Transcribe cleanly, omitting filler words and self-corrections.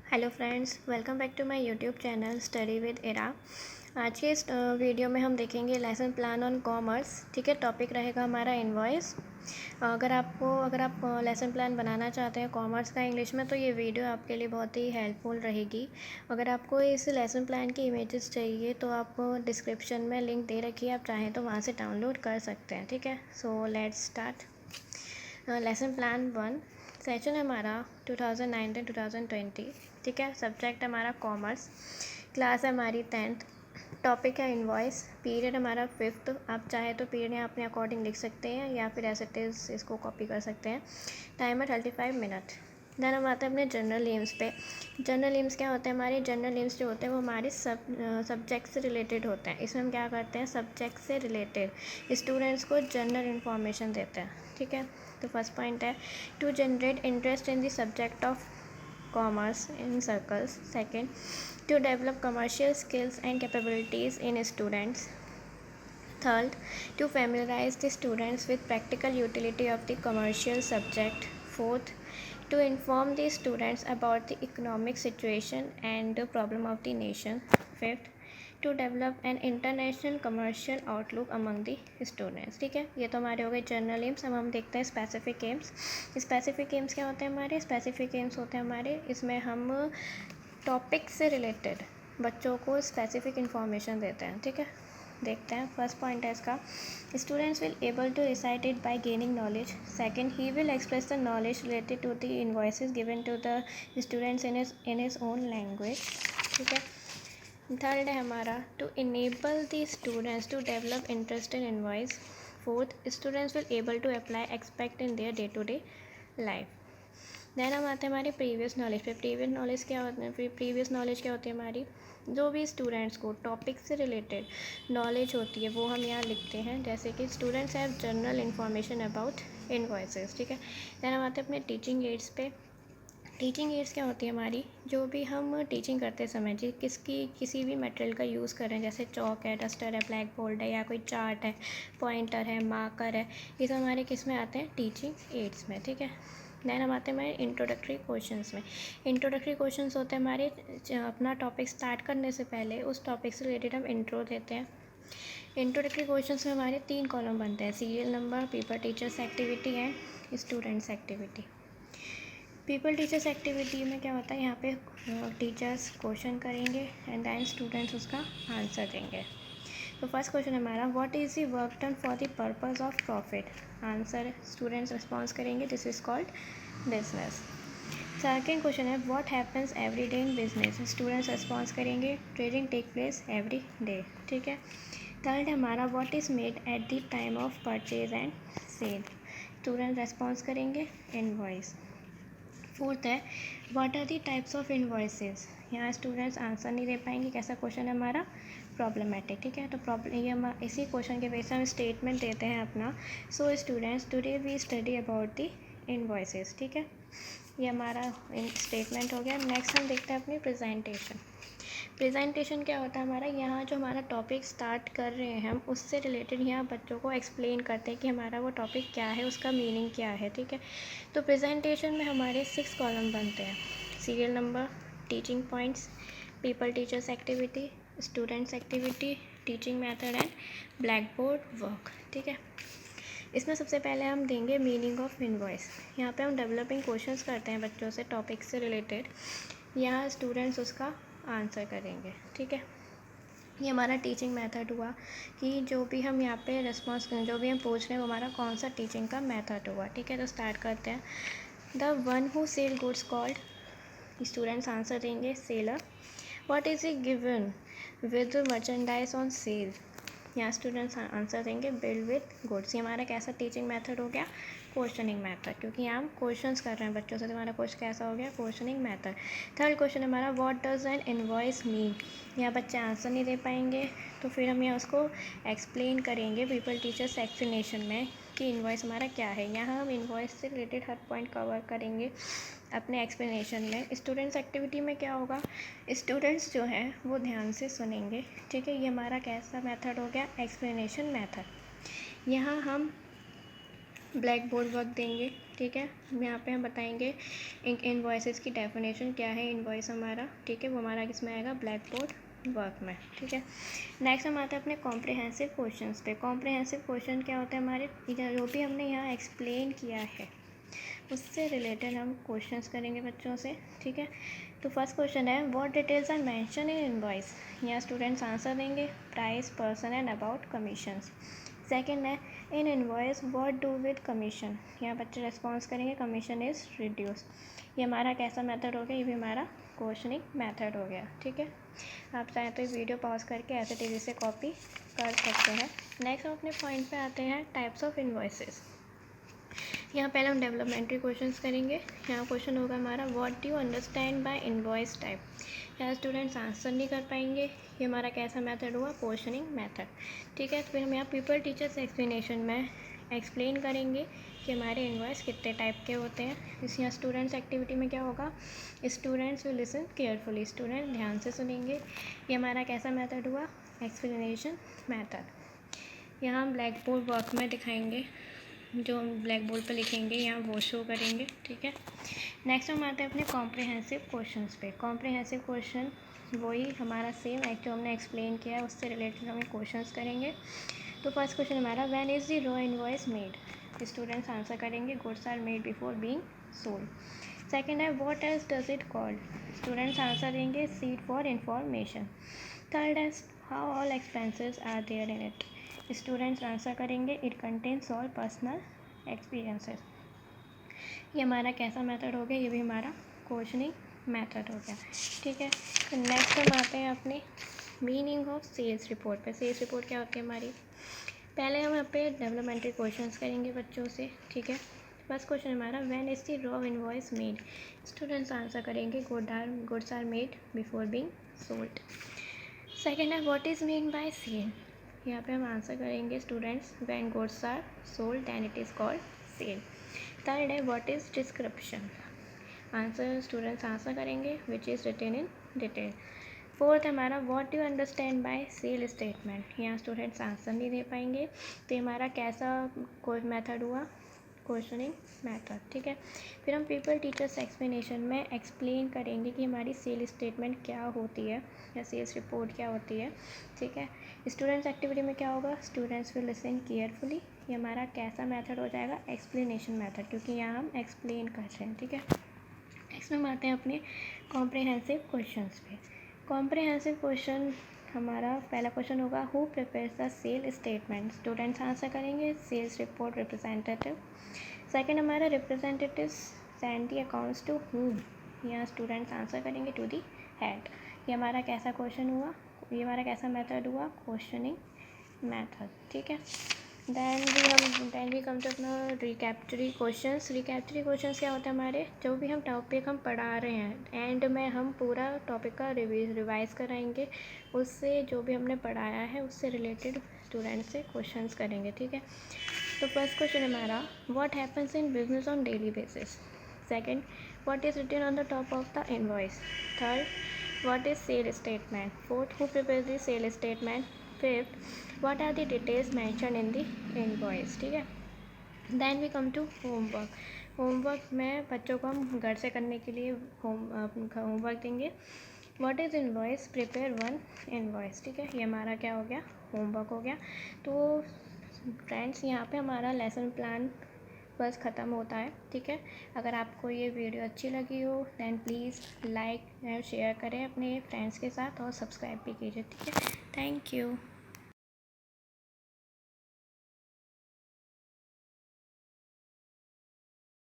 Hello friends, welcome back to my YouTube channel study with Ira. आज के इस video में हम देखेंगे लेसन प्लान ऑन कॉमर्स। ठीक है, टॉपिक रहेगा हमारा इनवॉइस। अगर आप लेसन प्लान बनाना चाहते हैं कॉमर्स का इंग्लिश में, तो ये वीडियो आपके लिए बहुत ही हेल्पफुल रहेगी। अगर आपको इस लेसन प्लान की इमेजेस चाहिए तो आप डिस्क्रिप्शन में लिंक दे रखी है, आप चाहें तो वहाँ से डाउनलोड कर सकते हैं। ठीक है, so let's start. Lesson plan 1 session हमारा 2019-2020। ठीक है, सब्जेक्ट हमारा कॉमर्स, क्लास है हमारी 10th, टॉपिक है इनवॉइस, पीरियड हमारा 5th। आप चाहे तो पीरियड यहाँ अपने अकॉर्डिंग लिख सकते हैं या फिर एज इट इज़ इसको कॉपी कर सकते हैं। टाइम है 35 मिनट। देन हम आते हैं अपने जनरल एम्स पे। जनरल एम्स क्या होते हैं? हमारे जनरल एम्स जो होते हैं वो हमारे सब्जेक्ट से रिलेटेड होते हैं। इसमें हम क्या करते हैं, सब्जेक्ट से रिलेटेड स्टूडेंट्स को जनरल इन्फॉर्मेशन देते हैं। ठीक है, तो फर्स्ट पॉइंट है to generate interest in the subject of commerce in circles. Second, to develop commercial skills and capabilities in students. Third, to familiarize the students with practical utility of the commercial subject. Fourth, to inform the students about the economic situation and the problem of the nation. Fifth, to develop an international commercial outlook among the students. ठीक है, ये तो हमारे हो गए general AIIMS. अब हम देखते हैं स्पेसिफिक एम्स। स्पेसिफिक एम्स क्या होते हैं हमारे? स्पेसिफिक एम्स होते हैं हमारे, इसमें हम टॉपिक से रिलेटेड बच्चों को स्पेसिफिक इंफॉर्मेशन देते हैं। ठीक है, देखते हैं। फर्स्ट पॉइंट है इसका, students will able to recite it by gaining knowledge. Second, he will express the knowledge related to the invoices given to the students in his own language. ठीक है, थर्ड है हमारा to enable the students to develop interest in invoice. Fourth, students will able to apply expect in their day to day life. Then हम आते हैं हमारी previous knowledge पे। Previous knowledge क्या होती है हमारी? जो भी स्टूडेंट्स को टॉपिक से रिलेटेड नॉलेज होती है वो हम यहाँ लिखते हैं, जैसे कि students have general information about invoices. ठीक है, देन हम आते हैं अपने टीचिंग एड्स पे। टीचिंग एड्स क्या होती है हमारी? जो भी हम टीचिंग करते समय जी किसी भी मटेरियल का यूज़ कर रहे हैं, जैसे चॉक है, डस्टर है, ब्लैक बोर्ड है, या कोई चार्ट है, पॉइंटर है, मार्कर है, ये सब हमारे किस में आते हैं? टीचिंग एड्स में। ठीक है, देन हम आते हैं हमारे इंट्रोडक्टरी क्वेश्चंस में। इंट्रोडक्टरी क्वेश्चंस होते हैं हमारे, अपना टॉपिक स्टार्ट करने से पहले उस टॉपिक से रिलेटेड हम इंट्रो देते हैं। इंट्रोडक्टरी क्वेश्चंस में हमारे 3 कॉलम बनते हैं, serial number, people teachers activity and students activity. People teachers activity में क्या होता है, यहाँ पे टीचर्स क्वेश्चन करेंगे एंड देन स्टूडेंट्स उसका आंसर देंगे। तो फर्स्ट क्वेश्चन हमारा, what is the work done for the purpose of profit? Answer students response करेंगे, this is called business. Second question है, what happens every day in business? Students response करेंगे, trading take place every day. ठीक है, third है हमारा, what is made at the time of purchase and sale? Student response करेंगे, invoice. Fourth है, what are the types of invoices? यहाँ students answer नहीं दे पाएंगे, कैसा क्वेश्चन है हमारा? प्रॉब्लमेटिक। ठीक है, तो प्रॉब्लम ये हम इसी क्वेश्चन के बेस हम स्टेटमेंट देते हैं अपना। So students, today we study about the invoices. ठीक है, ये हमारा स्टेटमेंट हो गया। नेक्स्ट हम देखते हैं अपनी प्रेजेंटेशन। प्रेजेंटेशन क्या होता है हमारा? यहाँ जो हमारा टॉपिक स्टार्ट कर रहे हैं हम, उससे रिलेटेड यहाँ बच्चों को एक्सप्लेन करते हैं कि हमारा वो टॉपिक क्या है, उसका मीनिंग क्या है। ठीक है, तो प्रेजेंटेशन में हमारे 6 कॉलम बनते हैं, serial number, teaching points, people teachers activity, students activity, teaching method and black board work. ठीक है, इसमें सबसे पहले हम देंगे मीनिंग ऑफ इनवॉइस। यहाँ पे हम डेवलपिंग क्वेश्चंस करते हैं बच्चों से टॉपिक से रिलेटेड, यहाँ स्टूडेंट्स उसका आंसर करेंगे। ठीक है, ये हमारा टीचिंग मेथड हुआ कि जो भी हम यहाँ पे रिस्पॉन्स जो भी हम पूछ रहे हैं वो हमारा कौन सा टीचिंग का मेथड हुआ। ठीक है, तो स्टार्ट करते हैं। The one who sell goods called? Students answer देंगे, seller. What is it given with merchandise on sale? यहाँ स्टूडेंट्स आंसर देंगे, बिल्ड विद गुड्स। ये हमारा कैसा टीचिंग मेथड हो गया? क्वेश्चनिंग मेथड, क्योंकि यहाँ हम क्वेश्चंस कर रहे हैं बच्चों से, तो हमारा क्वेश्चन कैसा हो गया? Questioning method. थर्ड क्वेश्चन हमारा, what does N invoice mean? यहाँ बच्चे आंसर नहीं दे पाएंगे, तो फिर हम यहाँ उसको एक्सप्लेन करेंगे पीपल टीचर्स एक्सप्लेनेशन में कि इनवॉइस हमारा क्या है। यहाँ हम इनवॉइस से रिलेटेड हर पॉइंट कवर करेंगे अपने एक्सप्लेनेशन में। स्टूडेंट्स एक्टिविटी में क्या होगा? स्टूडेंट्स जो हैं वो ध्यान से सुनेंगे। ठीक है, ये हमारा कैसा मेथड हो गया? Explanation method. यहाँ हम ब्लैक बोर्ड वर्क देंगे, ठीक है। यहाँ पे हम बताएंगे इनवॉइसेस की डेफिनेशन क्या है। इनवॉइस हमारा, ठीक है, वो हमारा किस में आएगा, ब्लैक बोर्ड वर्क में, ठीक है। नेक्स्ट हम आते हैं अपने कॉम्प्रिहेंसिव क्वेश्चंस पे। कॉम्प्रिहेंसिव क्वेश्चन क्या होता है, हमारे जो भी हमने यहाँ एक्सप्लेन किया है उससे रिलेटेड हम क्वेश्चंस करेंगे बच्चों से, ठीक है। तो फर्स्ट क्वेश्चन है, what details are mention in invoice. यहाँ स्टूडेंट्स आंसर देंगे, price, person and about commissions. Second है, in invoice what do with commission. यहाँ बच्चे रिस्पॉन्स करेंगे, कमीशन इज़ रिड्यूस। ये हमारा कैसा मेथड हो गया, ये भी हमारा क्वेश्चनिंग मेथड हो गया, ठीक है। आप चाहें तो वीडियो पॉज करके ऐसे तेज़ी से कॉपी कर सकते हैं। नेक्स्ट हम अपने पॉइंट पे आते हैं, टाइप्स ऑफ इनवॉइसेस। यहाँ पहले हम डेवलपमेंट्री क्वेश्चंस करेंगे। यहाँ क्वेश्चन होगा हमारा, what do you understand by invoice type. यहाँ स्टूडेंट्स आंसर नहीं कर पाएंगे। ये हमारा कैसा मेथड हुआ, क्वेश्चनिंग मेथड, ठीक है। तो फिर हम यहाँ पीपल टीचर्स एक्सप्लेनेशन में एक्सप्लेन करेंगे कि हमारे इनवॉइस कितने टाइप के होते हैं। इस यहाँ स्टूडेंट्स एक्टिविटी में क्या होगा, students will listen carefully, student ध्यान से सुनेंगे। ये हमारा कैसा मेथड हुआ, एक्सप्लेनेशन मेथड। यहाँ हम ब्लैक बोर्ड वर्क में दिखाएंगे, जो हम ब्लैक बोर्ड पर लिखेंगे यहाँ वो शो करेंगे, ठीक है। नेक्स्ट हम आते हैं अपने कॉम्प्रिहेंसिव क्वेश्चंस पे। कॉम्प्रिहेंसिव क्वेश्चन वही हमारा सेम जो हमने एक्सप्लेन किया है उससे रिलेटेड हम क्वेश्चंस करेंगे। तो फर्स्ट क्वेश्चन हमारा, when is the raw invoice made. Students answer करेंगे, goods are made before being sold. Second है, what else does it called. Students answer देंगे, सीड फॉर इंफॉर्मेशन। थर्ड है, how all expenses are there in it. Students answer करेंगे, it contains all personal experiences. ये हमारा कैसा method हो गया, ये भी हमारा क्वेश्चनिंग मेथड हो गया, ठीक है। तो नेक्स्ट हम आते हैं अपने मीनिंग ऑफ सेल्स रिपोर्ट पे। सेल्स रिपोर्ट क्या होती है हमारी, पहले हम यहाँ पे डेवलपमेंट्री क्वेश्चंस करेंगे बच्चों से, ठीक है। फर्स्ट क्वेश्चन हमारा, when is the raw invoice made. Students answer करेंगे, goods are made before being sold. Second है, what is mean by sale. यहाँ पे हम आंसर करेंगे students, when goods are sold then it is called sale. Third है, what is description. Answer students answer करेंगे, which is written in detail. Fourth हमारा, what do understand by sale statement. यहाँ students answer नहीं दे पाएंगे। तो हमारा कैसा कोई मेथड हुआ, क्वेश्चनिंग मेथड, ठीक है। फिर हम पीपल टीचर्स एक्सप्लेनेशन में एक्सप्लेन करेंगे कि हमारी सेल स्टेटमेंट क्या होती है या सेल्स रिपोर्ट क्या होती है, ठीक है। स्टूडेंट्स एक्टिविटी में क्या होगा, स्टूडेंट्स विल लिसन केयरफुली। ये हमारा कैसा मेथड हो जाएगा, एक्सप्लेनेशन मेथड, क्योंकि यहाँ हम एक्सप्लेन कर रहे हैं, ठीक है। नेक्स्ट हम आते हैं अपने कॉम्प्रिहेंसिव क्वेश्चंस पे। कॉम्प्रिहेंसिव क्वेश्चन हमारा पहला क्वेश्चन होगा, who prepares the sale statement. Students answer करेंगे, सेल्स रिपोर्ट रिप्रेजेंटेटिव। सेकंड हमारा, representatives send the accounts to whom. यहाँ स्टूडेंट्स आंसर करेंगे, टू दी हेड। ये हमारा कैसा क्वेश्चन हुआ, ये हमारा कैसा मेथड हुआ, क्वेश्चनिंग मेथड, ठीक है। देन वी कम टू अपना रिकैप्चरी क्वेश्चंस। रिकैप्चरी क्वेश्चंस क्या होता है, हमारे जो भी हम टॉपिक हम पढ़ा रहे हैं एंड में हम पूरा टॉपिक का रिवाइज कराएंगे, उससे जो भी हमने पढ़ाया है उससे रिलेटेड स्टूडेंट से क्वेश्चंस करेंगे, ठीक है। तो फर्स्ट क्वेश्चन हमारा, what happens in business on daily basis. Second, what is written on the top of the invoice. Third, what is sale statement. Fourth, who prepares the sale statement. Fifth, what are the details mention in the invoice, ठीक है। Then we come to homework. Homework में बच्चों को हम घर से करने के लिए होमवर्क देंगे। What is invoice, prepare one invoice, ठीक है। ये हमारा क्या हो गया, होमवर्क हो गया। तो फ्रेंड्स यहाँ पे हमारा लेसन प्लान बस ख़त्म होता है, ठीक है। अगर आपको ये वीडियो अच्छी लगी हो then please like and share करें अपने फ्रेंड्स के साथ और सब्सक्राइब भी कीजिए, ठीक है। Thank you.